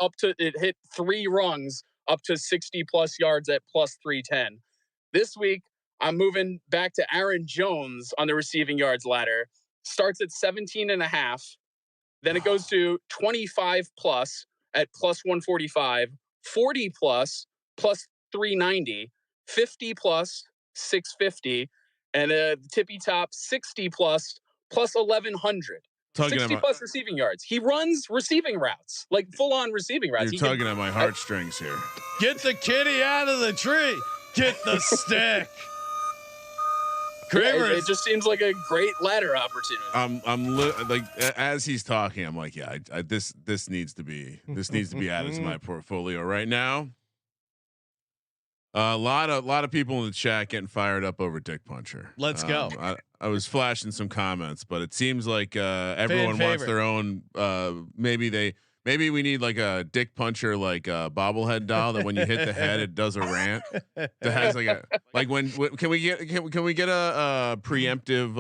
3 rungs up to 60 plus yards at plus 310. This week, I'm moving back to Aaron Jones on the receiving yards ladder. Starts at 17.5. Then it goes to 25 plus at plus 145, 40 plus 390, 50 plus 650, and a tippy top 60 plus 1100. 60 plus receiving yards. He runs receiving routes, like full on receiving routes. You're tugging at my heartstrings here. Get the kitty out of the tree. Get the stick. Yeah, it just seems like a great ladder opportunity. I'm as he's talking, I'm like, yeah, this needs to be added to my portfolio right now. A lot of people in the chat getting fired up over Dick Puncher. Let's go. I was flashing some comments, but it seems like everyone wants their own. Maybe we need like a Dick Puncher bobblehead doll that when you hit the head it does a rant. That has can we get a preemptive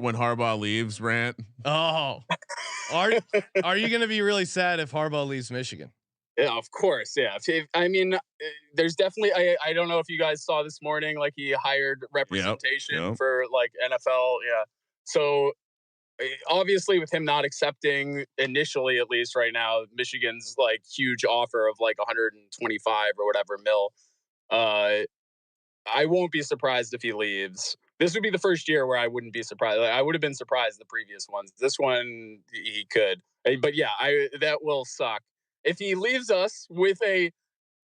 when Harbaugh leaves rant? Oh, are you going to be really sad if Harbaugh leaves Michigan? Yeah, of course. Yeah. I mean, there's definitely, I don't know if you guys saw this morning, he hired representation for NFL. Yeah. So obviously with him not accepting initially, at least right now, Michigan's huge offer of 125 or whatever mil. I won't be surprised if he leaves. This would be the first year where I wouldn't be surprised. I would have been surprised the previous ones. This one he could, but yeah, that will suck. If he leaves us with a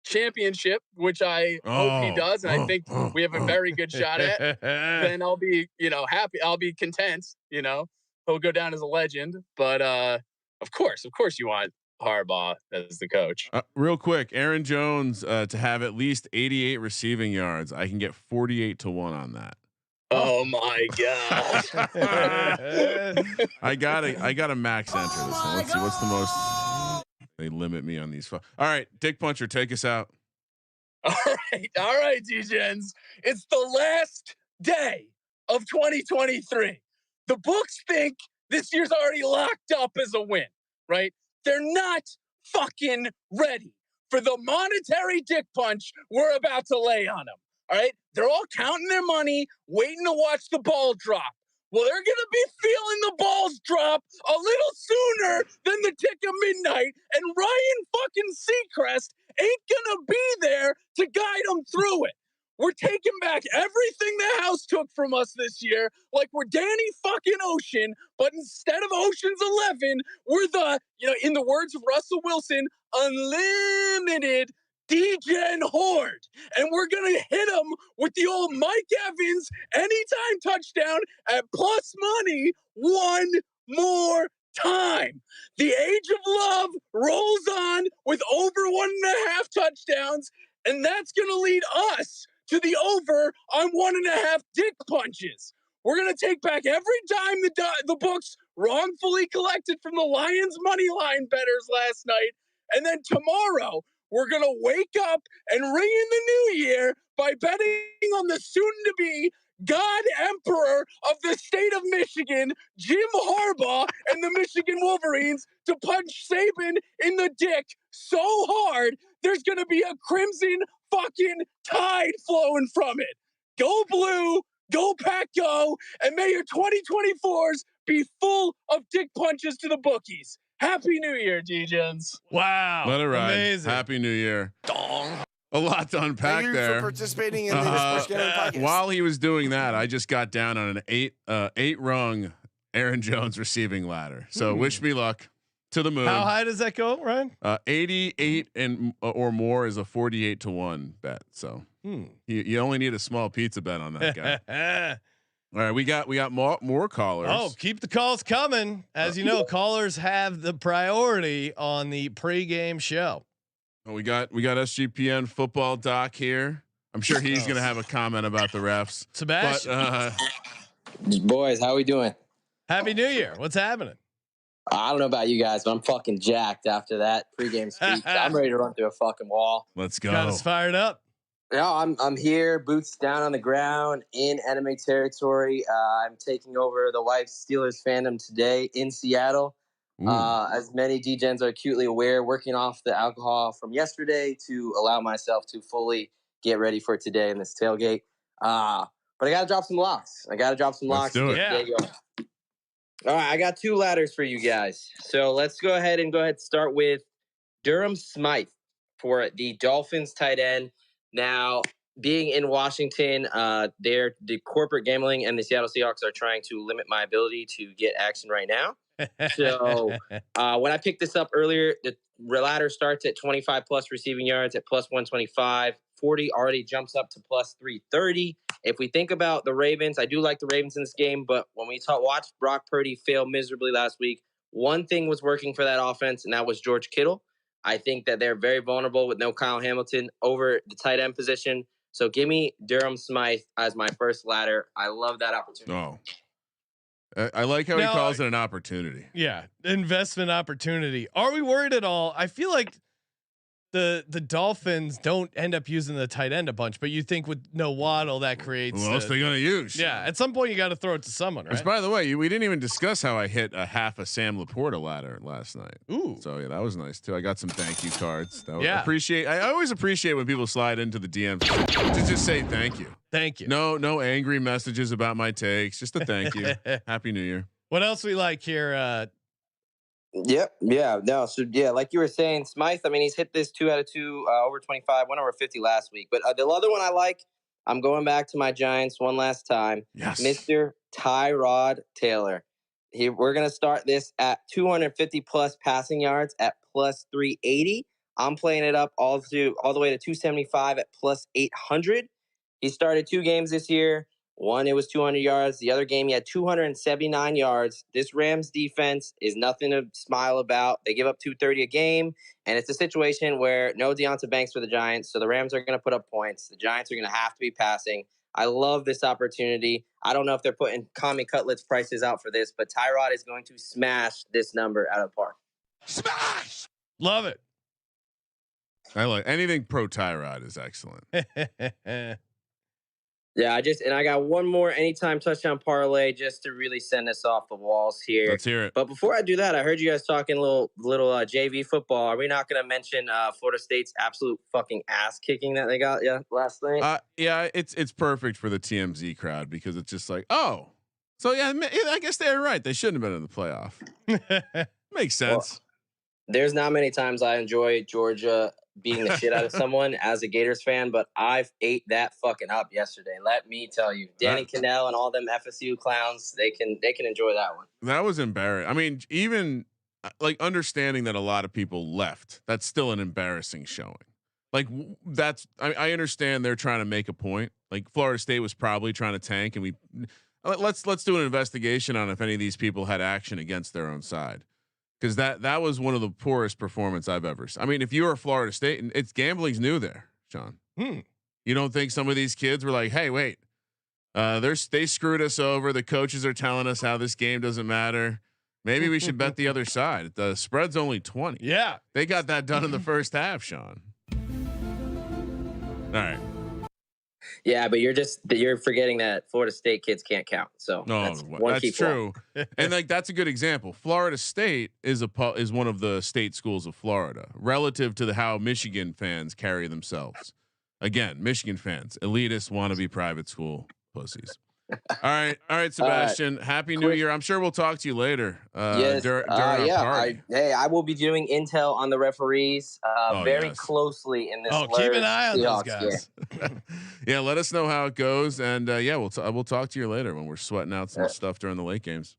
championship, which I hope he does, and I think we have a very good shot at, then I'll be, happy. I'll be content. He'll go down as a legend. But of course, you want Harbaugh as the coach. Real quick, Aaron Jones to have at least 88 receiving yards. I can get 48 to 1 on that. Oh my god! I gotta max enter this one. Let's see what's the most. They limit me on these. All right, Dick Puncher, take us out. All right, D-Gens. It's the last day of 2023. The books think this year's already locked up as a win, right? They're not fucking ready for the monetary dick punch we're about to lay on them. All right? They're all counting their money, waiting to watch the ball drop. Well, they're going to be feeling the balls drop a little sooner than the tick of midnight, and Ryan fucking Seacrest ain't going to be there to guide them through it. We're taking back everything the house took from us this year, like we're Danny fucking Ocean, but instead of Ocean's 11, we're the, in the words of Russell Wilson, unlimited D-Gen horde. And we're going to hit them with the old Mike Evans anytime touchdown at plus money one more time. The age of love rolls on with over 1.5 touchdowns, and that's going to lead us to the over on 1.5 dick punches. We're going to take back every dime the books wrongfully collected from the Lions money line bettors last night. And then tomorrow, we're going to wake up and ring in the new year by betting on the soon-to-be God Emperor of the state of Michigan, Jim Harbaugh, and the Michigan Wolverines to punch Saban in the dick so hard, there's going to be a crimson fucking tide flowing from it. Go blue, go pack go, and may your 2024s be full of dick punches to the bookies. Happy New Year, D-Gens. Wow. Let it ride. Amazing. Happy New Year. Dong. A lot to unpack Thank you there. for participating in the Sports Gambling Podcast. While he was doing that, I just got down on an eight rung Aaron Jones receiving ladder. So wish me luck to the moon. How high does that go, Ryan? 88 and or more is a 48-1 bet. So you only need a small pizza bet on that guy. All right, we got more callers. Oh, keep the calls coming. As you know, callers have the priority on the pregame show. Oh, we got SGPN football doc here. I'm sure he's going to have a comment about the refs. Sebastian, But, boys, how we doing? Happy New Year. What's happening? I don't know about you guys, but I'm fucking jacked after that pregame speech. I'm ready to run through a fucking wall. Let's go. Got us fired up. No, I'm here, boots down on the ground in enemy territory. I'm taking over the wife's Steelers fandom today in Seattle. As many D-Gens are acutely aware, working off the alcohol from yesterday to allow myself to fully get ready for today in this tailgate. But I got to drop some locks. Let's do it. Yeah. All right, I got 2 ladders for you guys. So let's go ahead and start with Durham Smythe for the Dolphins tight end. Now, being in Washington, the corporate gambling and the Seattle Seahawks are trying to limit my ability to get action right now. So when I picked this up earlier, the ladder starts at 25 plus receiving yards at plus 125. 40 already jumps up to plus 330. If we think about the Ravens, I do like the Ravens in this game, but when we watched Brock Purdy fail miserably last week, one thing was working for that offense, and that was George Kittle. I think that they're very vulnerable with no Kyle Hamilton over the tight end position. So give me Durham Smythe as my first ladder. I love that opportunity. Oh, I like how he calls it an opportunity. Yeah, investment opportunity. Are we worried at all? I feel like the Dolphins don't end up using the tight end a bunch, but you think with no Waddle that creates. Who else they gonna use? Yeah, at some point you got to throw it to someone, right? Which, by the way, we didn't even discuss how I hit a half a Sam Laporta ladder last night. Ooh, so yeah, that was nice too. I got some thank you cards. Yeah, I always appreciate when people slide into the DMs to just say thank you. Thank you. No angry messages about my takes. Just a thank you. Happy New Year. What else we like here? Yep. Yeah. No. So yeah, like you were saying, Smythe. I mean, he's hit this 2 out of 2 over 25, went over 50 last week. But the other one I like, I'm going back to my Giants one last time. Yes. Mr. Tyrod Taylor. We're gonna start this at 250 plus passing yards at plus 380. I'm playing it up all the way to 275 at plus 800. He started 2 games this year. One, it was 200 yards. The other game, he had 279 yards. This Rams defense is nothing to smile about. They give up 230 a game, and it's a situation where no Deonta Banks for the Giants, so the Rams are going to put up points. The Giants are going to have to be passing. I love this opportunity. I don't know if they're putting Kami Cutlets prices out for this, but Tyrod is going to smash this number out of the park. Smash! Love it. I like anything pro Tyrod is excellent. Yeah, I got one more anytime touchdown parlay just to really send us off the walls here. Let's hear it. But before I do that, I heard you guys talking little JV football. Are we not going to mention Florida State's absolute fucking ass kicking that they got last night? Yeah, it's perfect for the TMZ crowd because it's just like, oh, so yeah, I guess they're right. They shouldn't have been in the playoff. Makes sense. Well, there's not many times I enjoy Georgia beating the shit out of someone as a Gators fan, but I've ate that fucking up yesterday. Let me tell you, Danny Cannell and all them FSU clowns, they can enjoy that one. That was embarrassing. I mean, even like understanding that a lot of people left, that's still an embarrassing showing. Like I understand they're trying to make a point. Like Florida State was probably trying to tank, and let's do an investigation on if any of these people had action against their own side. Because that was one of the poorest performance I've ever seen. I mean, if you were Florida State, and it's gambling's new there, Sean. You don't think some of these kids were like, "Hey, wait, they screwed us over. The coaches are telling us how this game doesn't matter. Maybe we should bet the other side. The spread's only 20." Yeah, they got that done in the first half, Sean. All right. Yeah, but you're forgetting that Florida State kids can't count. So that's true. And like that's a good example. Florida State is one of the state schools of Florida relative to how Michigan fans carry themselves. Again, Michigan fans, elitist, wannabe private school pussies. All right, Sebastian. Happy New Year. I'm sure we'll talk to you later. Yes. During our party. I will be doing intel on the referees very closely in this. Oh, keep an eye on those guys. Yeah, let us know how it goes, and we'll talk to you later when we're sweating out some stuff during the late games.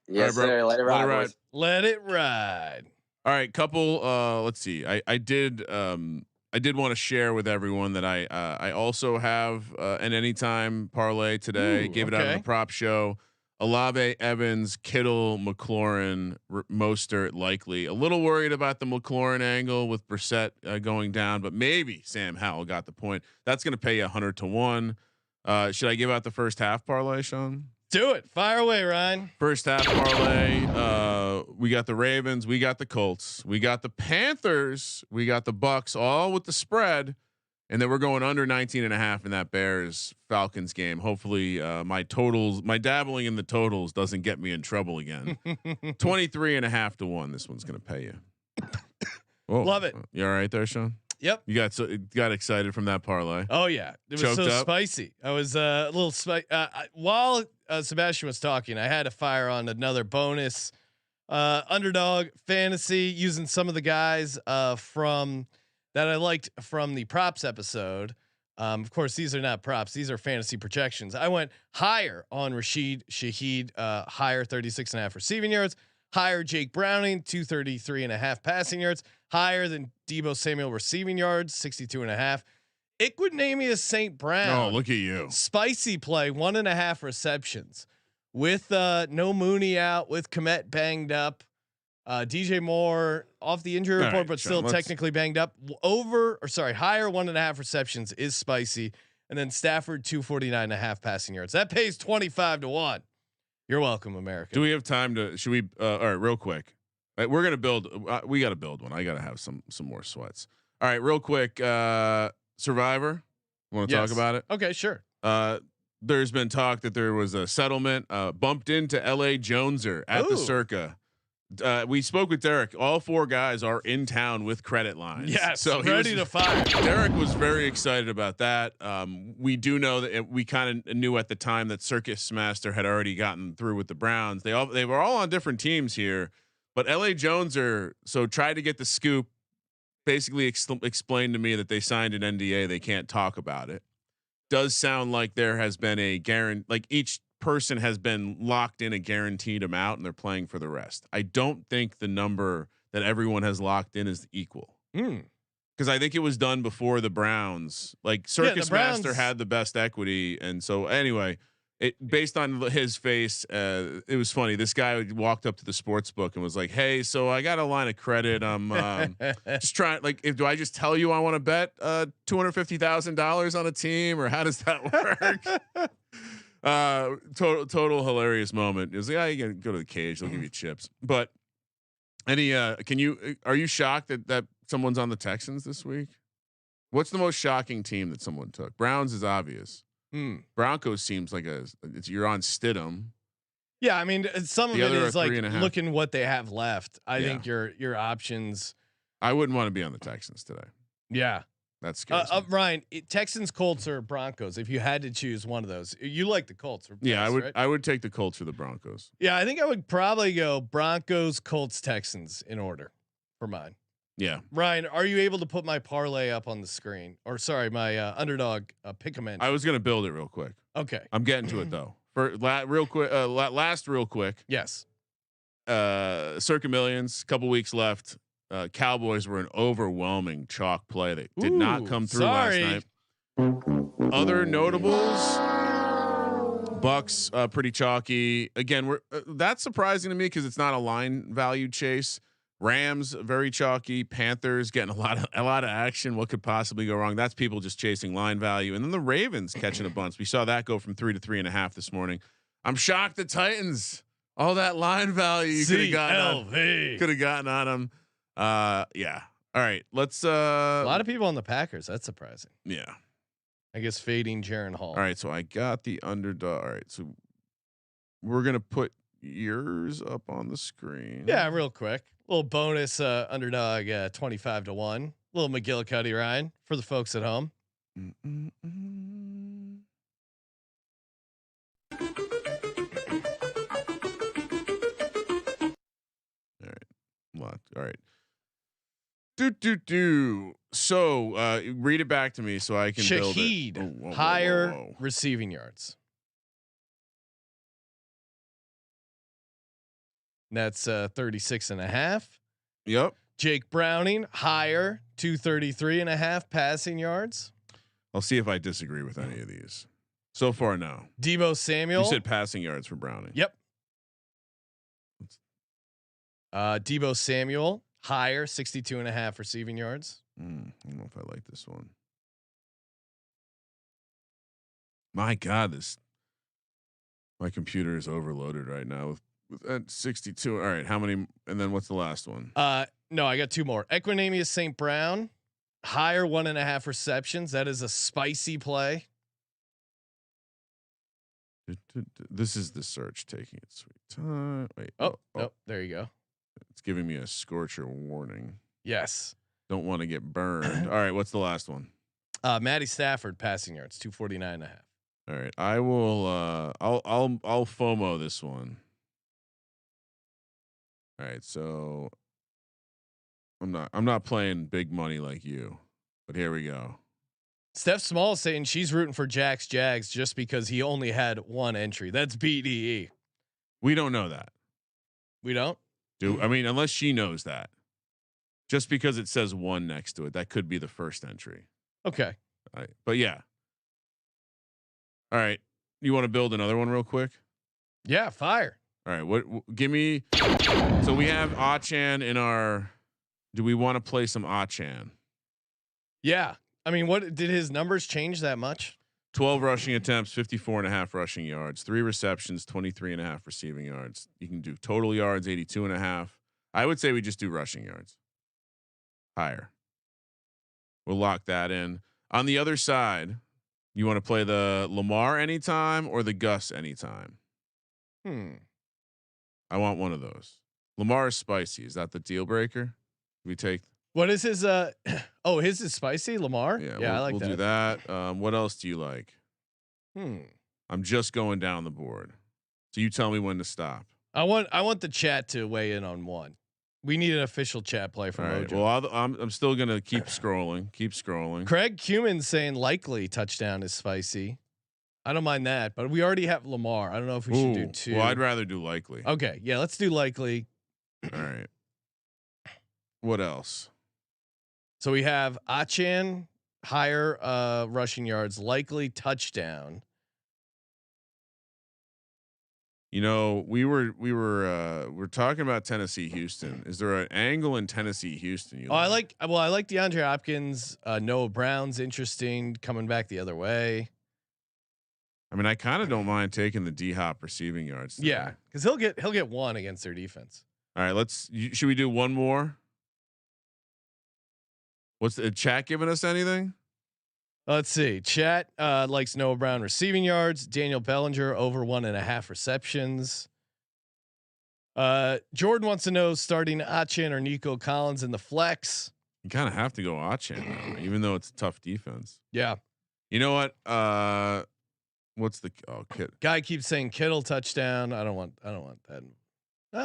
Yes, right, sir. Let it ride. Let it ride. All right, couple. Let's see. I did want to share with everyone that I also have an anytime parlay today. Gave it out on the prop show. Olave, Evans, Kittle, McLaurin, Mostert likely. A little worried about the McLaurin angle with Brissett going down, but maybe Sam Howell got the point. That's going to pay you 100 to 1. Should I give out the first half parlay, Sean? Do it. Fire away, Ryan. First half parlay. We got the Ravens. We got the Colts. We got the Panthers. We got the Bucks, all with the spread. And then we're going under 19.5 in that Bears Falcons game. Hopefully my dabbling in the totals doesn't get me in trouble again. 23.5 to 1. This one's going to pay you. Whoa. Love it. You all right there, Sean? Yep. You got excited from that parlay. Oh yeah. It was Choked so up? spicy. I was a little spicy. While Sebastian was talking, I had to fire on another bonus underdog fantasy using some of the guys from that I liked from the props episode. Of course, these are not props. These are fantasy projections. I went higher on Rashid Shaheed, higher 36.5 receiving yards, higher Jake Browning, 233.5 passing yards, higher than Deebo Samuel receiving yards, 62.5. Iquinemius St. Brown. Oh, look at you. Spicy play, 1.5 receptions with no Mooney out, with Komet banged up. DJ Moore off the injury report, but still technically banged up. Higher 1.5 receptions is spicy. And then Stafford 249.5 passing yards. That pays 25 to 1. You're welcome, America. Do we have time to? Should we? All right, real quick. We're gonna build. We got to build one. I got to have some more sweats. All right, real quick. Survivor. Want to talk about it? Okay, sure. There's been talk that there was a settlement. Bumped into L.A. Joneser at the Circa. We spoke with Derek. All 4 guys are in town with credit lines. Yes, so ready to fire. Derek was very excited about that. We do know that we kind of knew at the time that Circus Master had already gotten through with the Browns. They were all on different teams here, but L.A. Joneser tried to get the scoop. Basically explained to me that they signed an NDA. They can't talk about it. Does sound like there has been a guarantee, like each person has been locked in a guaranteed amount and they're playing for the rest. I don't think the number that everyone has locked in is equal. Because I think it was done before the Browns. Like Circus Master had the best equity, and so anyway, based on his face, it was funny. This guy walked up to the sports book and was like, "Hey, so I got a line of credit. I'm just trying. Like, do I just tell you I want to bet $250,000 on a team, or how does that work?" Total hilarious moment. It was like, "Yeah, you can go to the cage. They'll give you chips." But Any? Are you shocked that someone's on the Texans this week? What's the most shocking team that someone took? Browns is obvious. Broncos seems like you're on Stidham. Yeah, I mean, some of The it other is are like 3.5. looking what they have left. I Yeah. think your options. I wouldn't want to be on the Texans today. Yeah, That's scary. Ryan. Texans, Colts, or Broncos. If you had to choose one of those, you like the Colts. Yeah, best, I would. Right? I would take the Colts or the Broncos. Yeah, I think I would probably go Broncos, Colts, Texans in order for mine. Yeah, Ryan, are you able to put my parlay up on the screen? Or sorry, my underdog pick 'em in. I was gonna build it real quick. Okay, I'm getting to it though. For real quick, last real quick. yes. Circa Millions, couple weeks left. Cowboys were an overwhelming chalk play that did not come through last night. Other notables, Bucks pretty chalky. Again, that's surprising to me because it's not a line value chase. Rams very chalky. Panthers getting a lot of action. What could possibly go wrong? That's people just chasing line value. And then the Ravens catching a bunch. We saw that go from 3 to 3.5 this morning. I'm shocked the Titans. All that line value you could have gotten on them. Yeah. All right. Let's. A lot of people on the Packers. That's surprising. Yeah. I guess fading Jaron Hall. All right. So I got the underdog. All right. So we're gonna put yours up on the screen. Yeah, real quick. Little bonus underdog 25 to 1. Little McGillicuddy, Ryan, for the folks at home. All right. Locked. All right. So read it back to me so I can build it. Shaheed, higher receiving yards. That's 36.5. Yep. Jake Browning, higher, 233.5 passing yards. I'll see if I disagree with any of these. So far, no. Deebo Samuel. You said passing yards for Browning. Yep. Deebo Samuel, higher, 62.5 receiving yards. I don't know if I like this one. My God, my computer is overloaded right now with at 62. All right, how many? And then what's the last one? No, I got two more. Equinemius St. Brown, higher 1.5 receptions. That is a spicy play. This is the search taking its sweet time. Wait. Oh, there you go. It's giving me a scorcher warning. Yes. Don't want to get burned. All right, what's the last one? Matty Stafford passing yards 249.5. All right, I will. I'll FOMO this one. All right, so I'm not playing big money like you, but here we go. Steph Small saying she's rooting for Jags just because he only had one entry. That's BDE. We don't know that. We don't. I mean, unless she knows that. Just because it says 1 next to it, that could be the first entry. Okay. All right, but yeah. All right, you want to build another one real quick? Yeah, fire. All right, give me. So we have Achan in our. Do we want to play some Achan? Yeah. I mean, what did his numbers change that much? 12 rushing attempts, 54.5 rushing yards, 3 receptions, 23.5 receiving yards. You can do total yards, 82.5. I would say we just do rushing yards. Higher. We'll lock that in. On the other side, you want to play the Lamar anytime or the Gus anytime? I want one of those. Lamar is spicy. Is that the deal breaker? We take. What is his? Oh, his is spicy. Lamar. Yeah, I like we'll that. do that. What else do you like? I'm just going down the board, so you tell me when to stop. I want the chat to weigh in on one. We need an official chat play from Mojo. Well, I'm still gonna keep scrolling. Keep scrolling. Craig Cuman saying likely touchdown is spicy. I don't mind that, but we already have Lamar. I don't know if we should do 2. Well, I'd rather do likely. Okay, yeah, let's do likely. All right. What else? So we have Achan, higher rushing yards, likely touchdown. You know, we're talking about Tennessee Houston. Is there an angle in Tennessee Houston? I like DeAndre Hopkins. Noah Brown's interesting, coming back the other way. I mean, I kind of don't mind taking the D-Hop receiving yards today. Yeah, because he'll get 1 against their defense. All right, should we do one more? What's the chat giving us anything? Let's see. Chat likes Noah Brown receiving yards. Daniel Bellinger over 1.5 receptions. Jordan wants to know starting Achan or Nico Collins in the flex. You kind of have to go Achan, even though it's a tough defense. Yeah. You know what? What's the guy keeps saying Kittle touchdown. I don't want that.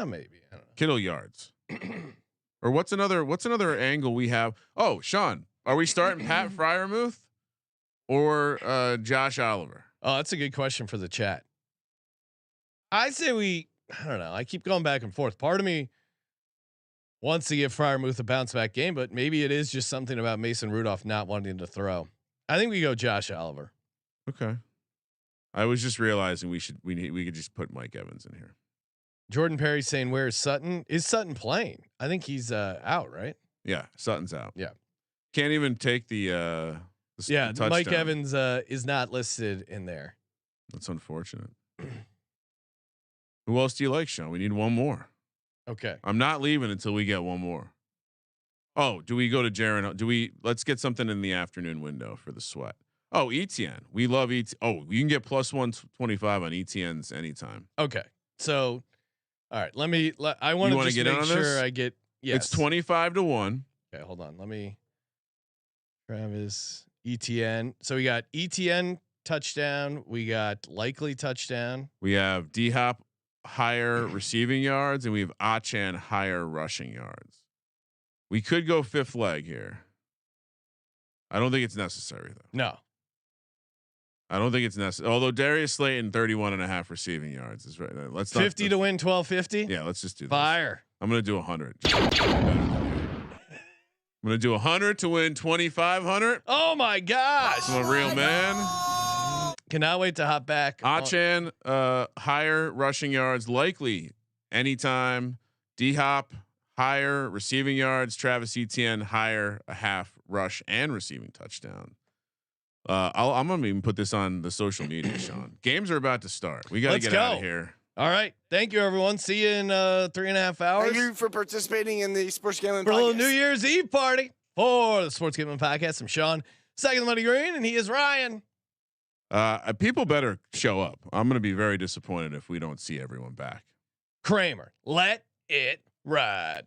Maybe. I don't know. Kittle yards. Or what's another angle we have? Oh, Sean, are we starting Pat Freiermuth or Josh Oliver? Oh, that's a good question for the chat. I say I don't know. I keep going back and forth. Part of me wants to give Freiermuth a bounce back game, but maybe it is just something about Mason Rudolph not wanting to throw. I think we go Josh Oliver. Okay. I was just realizing we could just put Mike Evans in here. Jordan Perry saying, "Where's Sutton? Is Sutton playing? I think he's out, right?" Yeah, Sutton's out. Yeah, can't even take the touchdown. Mike Evans is not listed in there. That's unfortunate. Who else do you like, Sean? We need one more. Okay, I'm not leaving until we get one more. Oh, do we go to Jaron? Let's get something in the afternoon window for the sweat. Oh, ETN. We love ETN. Oh, you can get plus 125 on ETNs anytime. Okay, so. All right, I want to just make sure I get. Yes, it's 25-1. Okay, hold on. Let me. Travis ETN. So we got ETN touchdown. We got likely touchdown. We have D Hop higher receiving yards, and we have Achan higher rushing yards. We could go fifth leg here. I don't think it's necessary though. No. I don't think it's necessary. Although Darius Slayton 31.5 receiving yards is right. Let's 50 to win 1250. Yeah, let's just do this. Fire. I'm gonna do 100. I'm gonna do 100 to win 2,500. Oh my gosh! I'm a real man. Cannot wait to hop back. Achan higher rushing yards, likely anytime. D Hop higher receiving yards. Travis Etienne higher a half rush and receiving touchdown. I'm gonna even put this on the social media, Sean. Games are about to start. We gotta get out of here. All right. Thank you, everyone. See you in 3.5 hours. Thank you for participating in the Sports Gambling for Podcast. a little New Year's Eve party for the Sports Gambling Podcast. I'm Sean, second the money green, and he is Ryan. People better show up. I'm gonna be very disappointed if we don't see everyone back. Kramer, let it ride.